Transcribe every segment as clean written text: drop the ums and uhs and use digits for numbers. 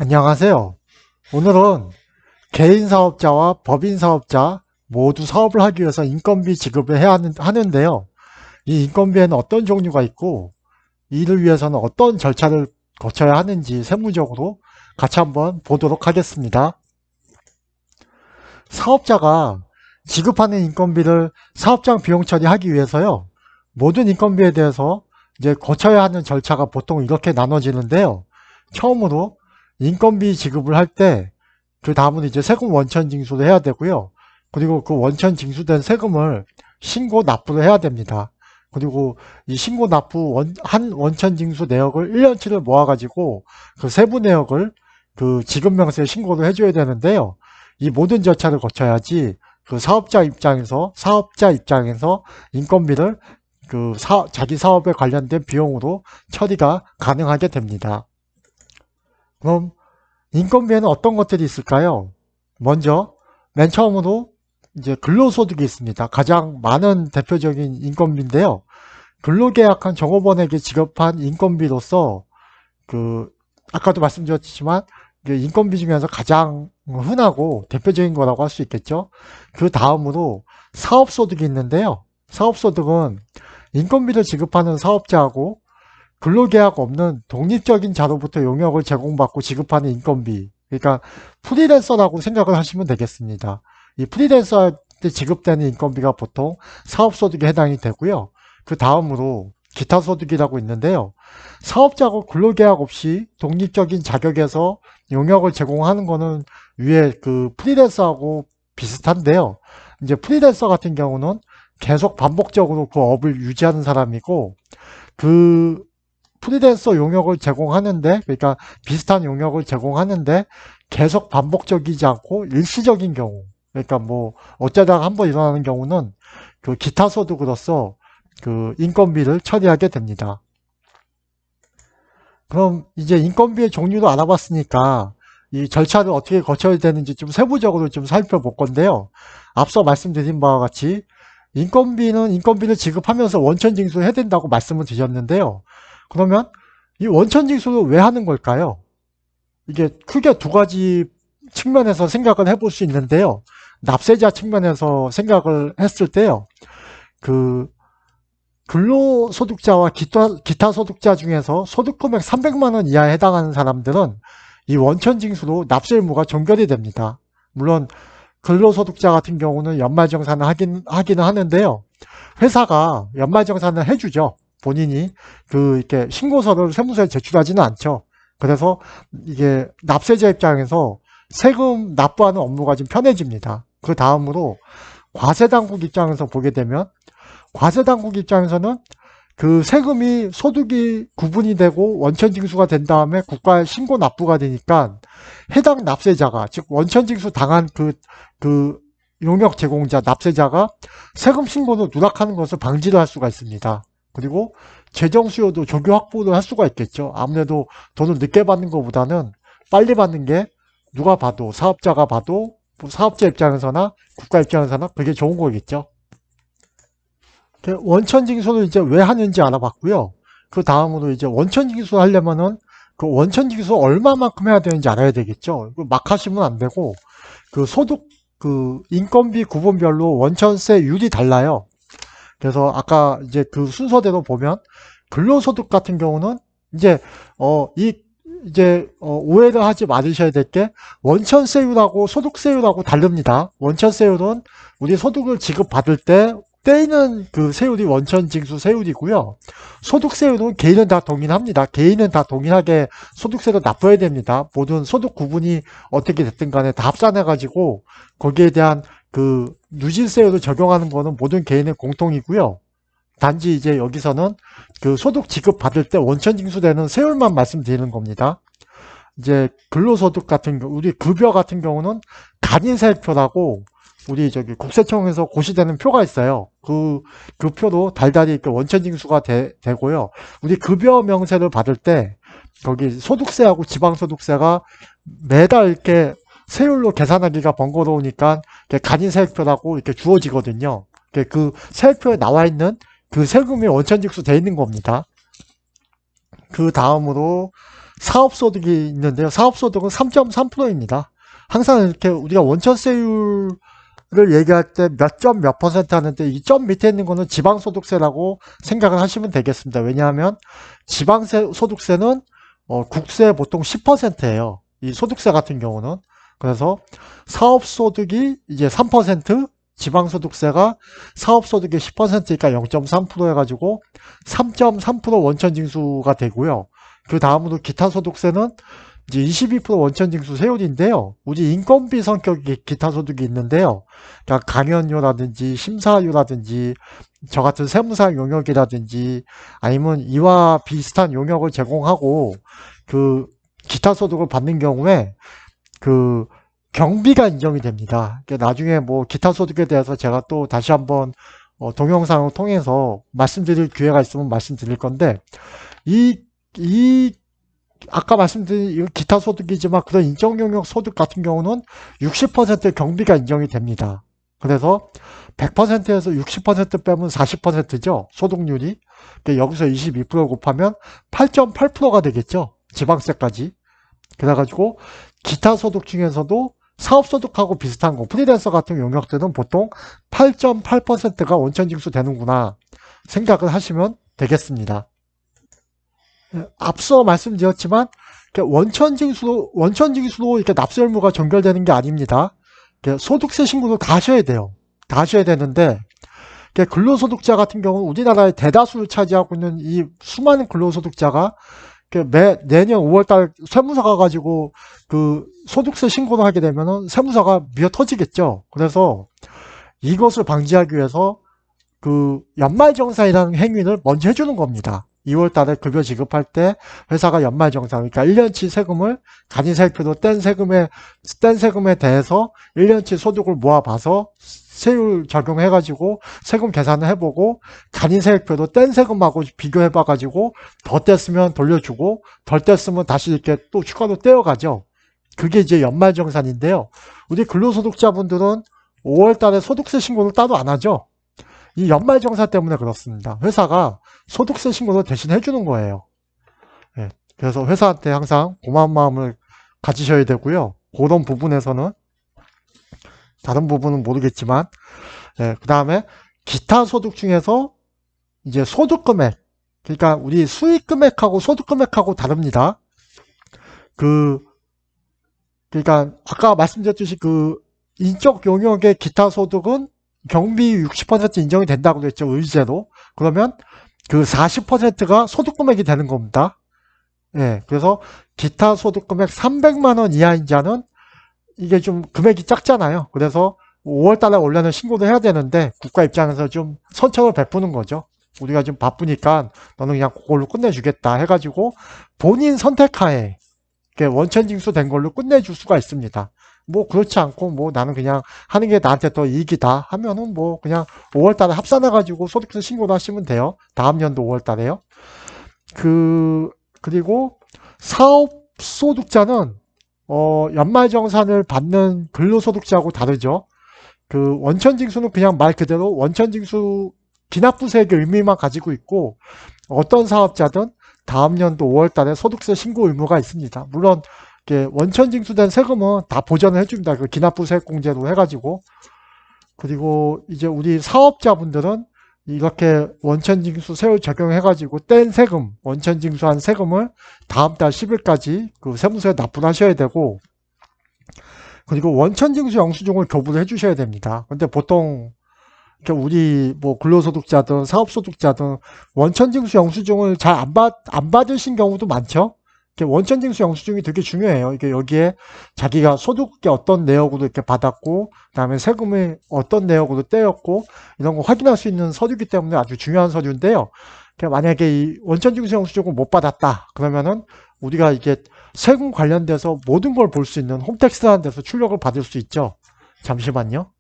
안녕하세요. 오늘은 개인 사업자와 법인 사업자 모두 사업을 하기 위해서 인건비 지급을 해야 하는데요. 이 인건비에는 어떤 종류가 있고 이를 위해서는 어떤 절차를 거쳐야 하는지 세무적으로 같이 한번 보도록 하겠습니다. 사업자가 지급하는 인건비를 사업장 비용 처리하기 위해서요. 모든 인건비에 대해서 이제 거쳐야 하는 절차가 보통 이렇게 나눠지는데요. 처음으로 인건비 지급을 할 때 그 다음은 이제 세금 원천 징수를 해야 되고요. 그리고 그 원천 징수된 세금을 신고 납부를 해야 됩니다. 그리고 이 신고 납부 한 원천 징수 내역을 1년치를 모아가지고 그 세부 내역을 그 지급 명세에 신고를 해줘야 되는데요. 이 모든 절차를 거쳐야지 그 사업자 입장에서 인건비를 자기 사업에 관련된 비용으로 처리가 가능하게 됩니다. 그럼 인건비에는 어떤 것들이 있을까요? 먼저 맨 처음으로 이제 근로소득이 있습니다. 가장 많은 대표적인 인건비인데요. 근로계약한 종업원에게 지급한 인건비로서 아까도 말씀드렸지만 인건비 중에서 가장 흔하고 대표적인 거라고 할 수 있겠죠. 그 다음으로 사업소득이 있는데요. 사업소득은 인건비를 지급하는 사업자하고 근로계약 없는 독립적인 자로부터 용역을 제공받고 지급하는 인건비, 그러니까 프리랜서라고 생각을 하시면 되겠습니다. 이 프리랜서한테 지급되는 인건비가 보통 사업소득에 해당이 되고요. 그 다음으로 기타소득이라고 있는데요. 사업자하고 근로계약 없이 독립적인 자격에서 용역을 제공하는 거는 위에 그 프리랜서하고 비슷한데요. 이제 프리랜서 같은 경우는 계속 반복적으로 그 업을 유지하는 사람이고, 그 프리랜서 용역을 제공하는데, 그러니까 비슷한 용역을 제공하는데 계속 반복적이지 않고 일시적인 경우, 그러니까 뭐 어쩌다가 한번 일어나는 경우는 그 기타 소득으로서 그 인건비를 처리하게 됩니다. 그럼 이제 인건비의 종류도 알아봤으니까 이 절차를 어떻게 거쳐야 되는지 좀 세부적으로 좀 살펴볼 건데요. 앞서 말씀드린 바와 같이 인건비를 지급하면서 원천 징수를 해야 된다고 말씀을 드렸는데요. 그러면 이 원천 징수를 왜 하는 걸까요? 이게 크게 두 가지 측면에서 생각을 해볼 수 있는데요. 납세자 측면에서 생각을 했을 때요. 그 근로소득자와 기타 소득자 중에서 소득금액 300만 원 이하에 해당하는 사람들은 이 원천 징수로 납세 의무가 종결이 됩니다. 물론 근로소득자 같은 경우는 연말정산을 하기는 하는데요. 회사가 연말정산을 해주죠. 본인이 이렇게 신고서를 세무서에 제출하지는 않죠. 그래서 이게 납세자 입장에서 세금 납부하는 업무가 좀 편해집니다. 그 다음으로 과세당국 입장에서 보게 되면 과세당국 입장에서는 그 세금이 소득이 구분이 되고 원천징수가 된 다음에 국가에 신고 납부가 되니까 해당 납세자가, 즉 원천징수 당한 그 용역 제공자 납세자가 세금 신고를 누락하는 것을 방지를 할 수가 있습니다. 그리고 재정 수요도 조기 확보를 할 수가 있겠죠. 아무래도 돈을 늦게 받는 것보다는 빨리 받는 게 누가 봐도, 사업자가 봐도, 사업자 입장에서나 국가 입장에서나 그게 좋은 거겠죠. 원천징수를 이제 왜 하는지 알아봤고요. 그 다음으로 이제 원천징수 하려면은 그 원천징수 얼마만큼 해야 되는지 알아야 되겠죠. 막 하시면 안 되고, 인건비 구분별로 원천세율이 달라요. 그래서 아까 이제 그 순서대로 보면 근로소득 같은 경우는 이제 오해를 하지 말으셔야 될 게 원천세율하고 소득세율하고 다릅니다. 원천세율은 우리 소득을 지급받을 때 떼이는 그 세율이 원천징수 세율이고요. 소득세율은 개인은 다 동일합니다. 개인은 다 동일하게 소득세를 납부해야 됩니다. 모든 소득 구분이 어떻게 됐든 간에 다 합산해가지고 거기에 대한 그 누진세율을 적용하는 거는 모든 개인의 공통이고요. 단지 이제 여기서는 그 소득 지급 받을 때 원천 징수되는 세율만 말씀드리는 겁니다. 이제 근로소득 같은 경우, 우리 급여 같은 경우는 간인세액표라고 우리 저기 국세청에서 고시되는 표가 있어요. 그 표도 달달이 이렇게 원천 징수가 되고요. 우리 급여 명세를 받을 때 거기 소득세하고 지방소득세가 매달 이렇게 세율로 계산하기가 번거로우니까 간인세액표라고 이렇게 주어지거든요. 그 세액표에 나와 있는 그 세금이 원천징수 돼 있는 겁니다. 그 다음으로 사업소득이 있는데요. 사업소득은 3.3%입니다. 항상 이렇게 우리가 원천세율을 얘기할 때 몇 점 몇 퍼센트 하는데 이 점 밑에 있는 거는 지방소득세라고 생각을 하시면 되겠습니다. 왜냐하면 지방소득세는 국세 보통 10%예요. 이 소득세 같은 경우는. 그래서 사업소득이 이제 3%, 지방소득세가 사업소득의 10%니까 0.3% 해가지고 3.3% 원천징수가 되고요. 그 다음으로 기타소득세는 이제 22% 원천징수 세율인데요. 우리 인건비 성격의 기타소득이 있는데요. 그러니까 강연료라든지 심사료라든지 저 같은 세무사 용역이라든지 아니면 이와 비슷한 용역을 제공하고 그 기타소득을 받는 경우에 그 경비가 인정이 됩니다. 나중에 뭐 기타 소득에 대해서 제가 또 다시 한번 동영상을 통해서 말씀드릴 기회가 있으면 말씀드릴 건데 이 아까 말씀드린 기타 소득이지만 그런 인적 영역 소득 같은 경우는 60% 경비가 인정이 됩니다. 그래서 100%에서 60% 빼면 40%죠. 소득률이. 여기서 22% 곱하면 8.8%가 되겠죠. 지방세까지. 그래가지고 기타 소득 중에서도 사업소득하고 비슷한 거, 프리랜서 같은 용역들은 보통 8.8%가 원천징수 되는구나 생각을 하시면 되겠습니다. 앞서 말씀드렸지만 원천징수로 이렇게 납세 의무가 전결되는 게 아닙니다. 소득세 신고를 다 하셔야 돼요. 다 하셔야 되는데 근로소득자 같은 경우는 우리나라의 대다수를 차지하고 있는 이 수많은 근로소득자가 내년 5월달 세무서 가가지고 그 소득세 신고를 하게 되면은 세무서가 미어 터지겠죠. 그래서 이것을 방지하기 위해서 그 연말정산이라는 행위를 먼저 해주는 겁니다. 2월달에 급여 지급할 때 회사가 연말정산, 그러니까 1년치 세금을 간이세액표로 뗀 세금에 대해서 1년치 소득을 모아봐서 세율 적용해가지고 세금 계산을 해보고 간이세액표로 뗀 세금하고 비교해봐가지고 더 뗐으면 돌려주고 덜 뗐으면 다시 이렇게 또 추가로 떼어가죠. 그게 이제 연말정산인데요. 우리 근로소득자분들은 5월달에 소득세 신고를 따로 안 하죠. 이 연말정산 때문에 그렇습니다. 회사가 소득세 신고를 대신 해주는 거예요. 네, 그래서 회사한테 항상 고마운 마음을 가지셔야 되고요. 그런 부분에서는 다른 부분은 모르겠지만, 그 다음에 기타 소득 중에서 이제 소득 금액, 그러니까 우리 수익 금액하고 소득 금액하고 다릅니다. 그러니까 아까 말씀드렸듯이 그 인적 용역의 기타 소득은 경비 60% 인정이 된다고 그랬죠. 의제로. 그러면 그 40%가 소득 금액이 되는 겁니다. 예, 그래서 기타 소득 금액 300만 원 이하인 자는 이게 좀 금액이 작잖아요. 그래서 5월달에 원래는 신고도 해야 되는데 국가 입장에서 좀 선처를 베푸는 거죠. 우리가 좀 바쁘니까 너는 그냥 그걸로 끝내주겠다 해가지고 본인 선택하에 원천징수 된 걸로 끝내줄 수가 있습니다. 뭐 그렇지 않고 뭐 나는 그냥 하는 게 나한테 더 이익이다 하면은 뭐 그냥 5월달에 합산해가지고 소득세 신고를 하시면 돼요. 다음 연도 5월달에요. 그리고 사업소득자는 연말정산을 받는 근로소득자하고 다르죠. 그 원천징수는 그냥 말 그대로 원천징수 기납부세액의 의미만 가지고 있고 어떤 사업자든 다음 연도 5월달에 소득세 신고 의무가 있습니다. 물론 원천징수된 세금은 다 보전을 해줍니다. 그 기납부세액 공제로 해가지고. 그리고 이제 우리 사업자분들은 이렇게 원천징수 세율 적용해가지고 뗀 세금, 원천징수한 세금을 다음 달 10일까지 그 세무서에 납부를 하셔야 되고, 그리고 원천징수 영수증을 교부를 해주셔야 됩니다. 근데 보통 우리 뭐 근로소득자든 사업소득자든 원천징수 영수증을 잘 안 받으신 경우도 많죠. 원천징수 영수증이 되게 중요해요. 이게 여기에 자기가 소득의 어떤 내역으로 이렇게 받았고, 그다음에 세금을 어떤 내역으로 떼었고, 이런 거 확인할 수 있는 서류이기 때문에 아주 중요한 서류인데요. 만약에 이 원천징수 영수증을 못 받았다, 그러면은 우리가 이게 세금 관련돼서 모든 걸 볼 수 있는 홈택스라는 데서 출력을 받을 수 있죠. 잠시만요.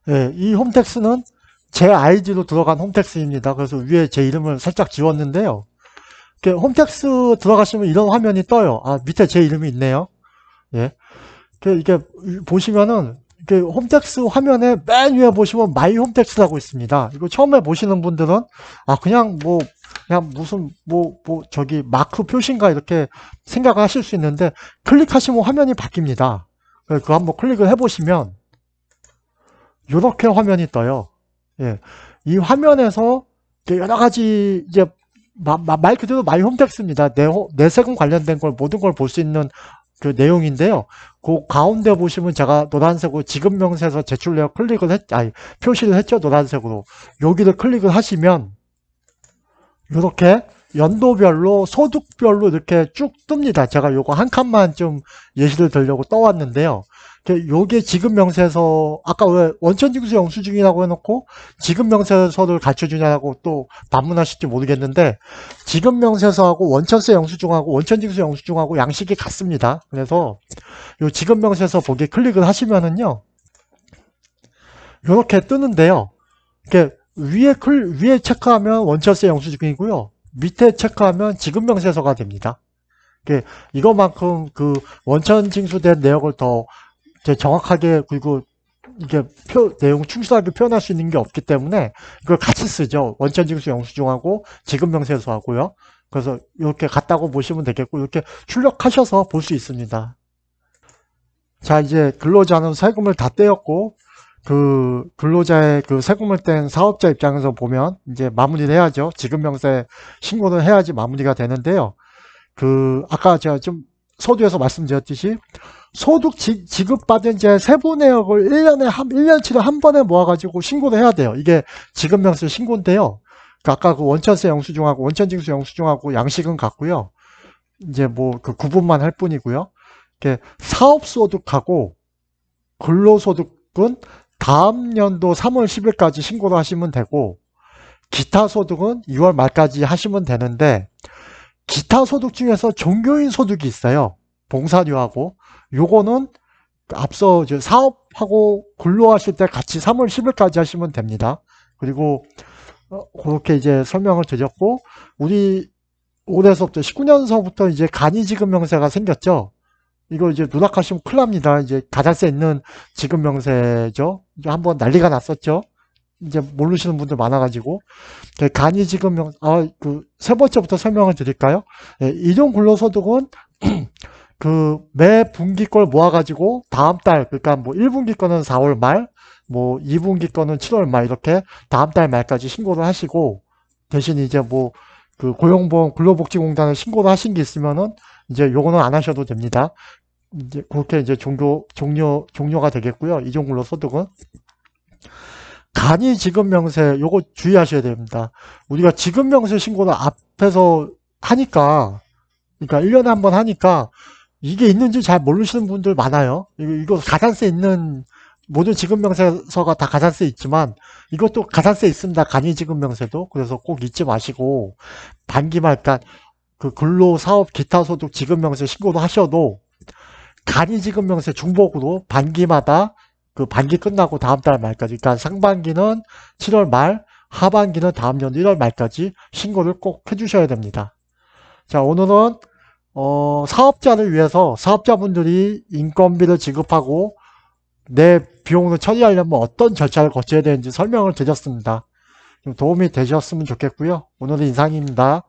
네, 이 홈택스는 제 아이디로 들어간 홈택스입니다. 그래서 위에 제 이름을 살짝 지웠는데요. 홈택스 들어가시면 이런 화면이 떠요. 아, 밑에 제 이름이 있네요. 예. 이게 보시면은 홈택스 화면에 맨 위에 보시면 마이 홈택스라고 있습니다. 이거 처음에 보시는 분들은 아 그냥 뭐 그냥 무슨 저기 마크 표시인가 이렇게 생각을 하실 수 있는데 클릭하시면 화면이 바뀝니다. 그거 한번 클릭을 해보시면 이렇게 화면이 떠요. 예, 이 화면에서 여러 가지 이제 말 그대로 마이 홈택스입니다. 내 세금 관련된 걸 모든 걸 볼 수 있는 그 내용인데요. 그 가운데 보시면 제가 노란색으로 지급 명세서 제출 내역 표시를 했죠. 노란색으로. 여기를 클릭을 하시면 이렇게 연도별로 소득별로 이렇게 쭉 뜹니다. 제가 요거 한 칸만 좀 예시를 들려고 떠왔는데요. 요게 지급 명세서 아까 왜 원천징수 영수증이라고 해놓고 지급 명세서를 가르쳐주냐고 또 반문하실지 모르겠는데 지급 명세서하고 원천세 영수증하고 원천징수 영수증하고 양식이 같습니다. 그래서 요 지급 명세서 보기 클릭을 하시면은요 요렇게 뜨는데요. 이렇게 위에 체크하면 원천세 영수증이고요. 밑에 체크하면 지급명세서가 됩니다. 이거만큼 그 원천 징수된 내역을 더 정확하게 그리고 이게 내용 충실하게 표현할 수 있는 게 없기 때문에 이걸 같이 쓰죠. 원천 징수 영수증하고 지급명세서하고요. 그래서 이렇게 같다고 보시면 되겠고 이렇게 출력하셔서 볼 수 있습니다. 자, 이제 근로자는 세금을 다 떼었고 그 근로자의 그 세금을 뗀 사업자 입장에서 보면 이제 마무리를 해야죠. 지급명세 신고를 해야지 마무리가 되는데요. 아까 제가 좀 서두에서 말씀드렸듯이 소득 지급받은 제 세부 내역을 1년치를 한 번에 모아가지고 신고를 해야 돼요. 이게 지급명세 신고인데요. 아까 그 원천세 영수증하고 원천징수 영수증하고 양식은 같고요. 이제 그 구분만 할 뿐이고요. 사업소득하고 근로소득은 다음 연도 3월 10일까지 신고를 하시면 되고 기타 소득은 6월 말까지 하시면 되는데 기타 소득 중에서 종교인 소득이 있어요. 봉사료하고 요거는 앞서 사업하고 근로하실 때 같이 3월 10일까지 하시면 됩니다. 그리고 그렇게 이제 설명을 드렸고 우리 올해서부터 19년서부터 이제 간이지급 명세가 생겼죠. 이거 이제 누락하시면 큰일 납니다. 이제 가산세 있는 지급 명세죠. 이제 한번 난리가 났었죠. 이제 모르시는 분들 많아가지고. 간이 지급 세 번째부터 설명을 드릴까요? 일용 근로소득은 매 분기 걸 모아가지고 다음 달, 그러니까 1분기 거는 4월 말, 2분기 거는 7월 말 이렇게 다음 달 말까지 신고를 하시고 대신 이제 고용보험 근로복지공단에 신고를 하신 게 있으면은 이제 요거는 안 하셔도 됩니다. 이제 그렇게 이제 종료가 되겠고요. 이종근로 소득은 간이 지급명세 요거 주의하셔야 됩니다. 우리가 지급명세 신고를 앞에서 하니까 그러니까 1년에 한 번 하니까 이게 있는지 잘 모르시는 분들 많아요. 이거 가산세 있는 모든 지급명세서가 다 가산세 있지만 이것도 가산세 있습니다. 간이지급명세도. 그래서 꼭 잊지 마시고 반기말 그러니까 근로사업 기타소득 지급명세 신고도 하셔도 간이지급명세 중복으로 반기마다 반기 끝나고 다음 달 말까지 그러니까 상반기는 7월 말 하반기는 다음 년 1월 말까지 신고를 꼭 해주셔야 됩니다. 자, 오늘은 사업자를 위해서 사업자분들이 인건비를 지급하고 내 비용을 처리하려면 어떤 절차를 거쳐야 되는지 설명을 드렸습니다. 좀 도움이 되셨으면 좋겠고요. 오늘은 이상입니다.